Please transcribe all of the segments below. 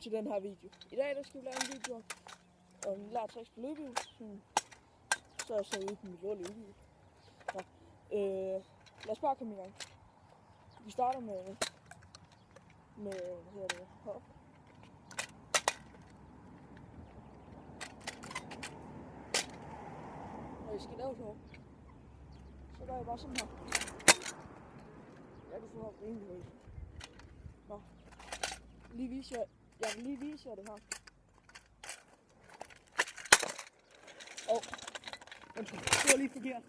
Til den her video. I dag der skal vi lave en video om lært tricks på løbehjul. Så er jeg så ude på mit lille løbehjul. Lad os bare komme i gang. Vi starter med hvad hedder det, hop. Når I skal lave så, så gør jeg bare sådan her. Jeg kan få hoppe rimelig højt. Nå. Jeg vil lige vise jer det her. Undskyld, det var lige forkert.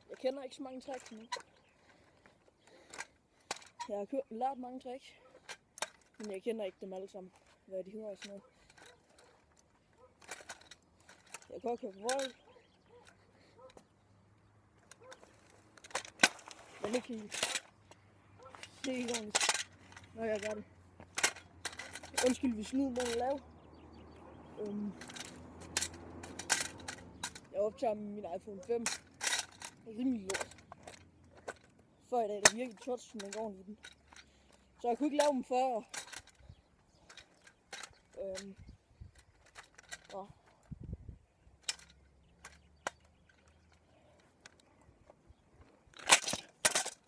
Jeg kender ikke så mange tricks nu. Jeg har lært mange tricks, men jeg kender ikke dem alle sammen, hvad de hedder og sådan noget. Jeg kan godt køre på vold, men ikke helt. Det er ikke ordentligt, når jeg gør det. Undskyld, hvis lyden er lav. Jeg optager med min iPhone 5. Det er rimelig lort. Før i dag, der virkelig touch, som den går i den. Så jeg kunne ikke lave dem før.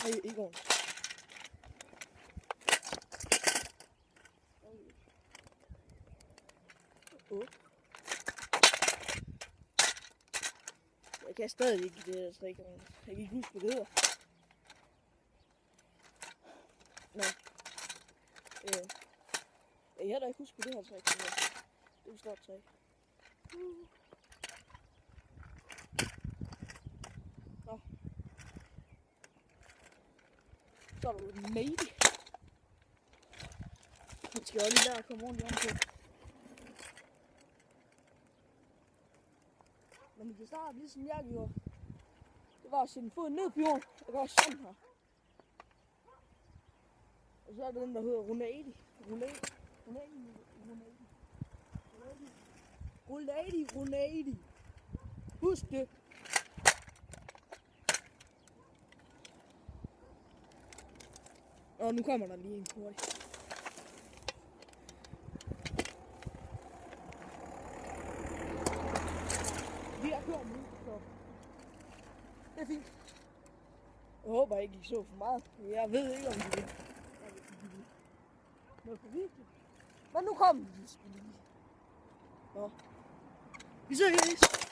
Nej, ikke ordentligt. Jeg kan stadig ikke det der trick. Jeg kan ikke huske, hvad det hedder. Nå. Jeg kan heller ikke huske, hvad det her trick hedder. Det er et stort trick. Nå. Så er der jo en mate. Den skal jeg også lige lære at komme ordentligt om på. Men vi kan starte ligesom jeg gjorde. Det var at sætte foden ned på jorden og gøre sådan her. Og så er det den, der hedder Roulade. Roulade. Husk det. Og nu kommer der lige en hurtigt. Vi har kørt nu, så det er fint. Jeg håber ikke, I så for meget. Jeg ved ikke, om I vil. Noget på video. Men nu kommer vi lige. Nå. Vi ses.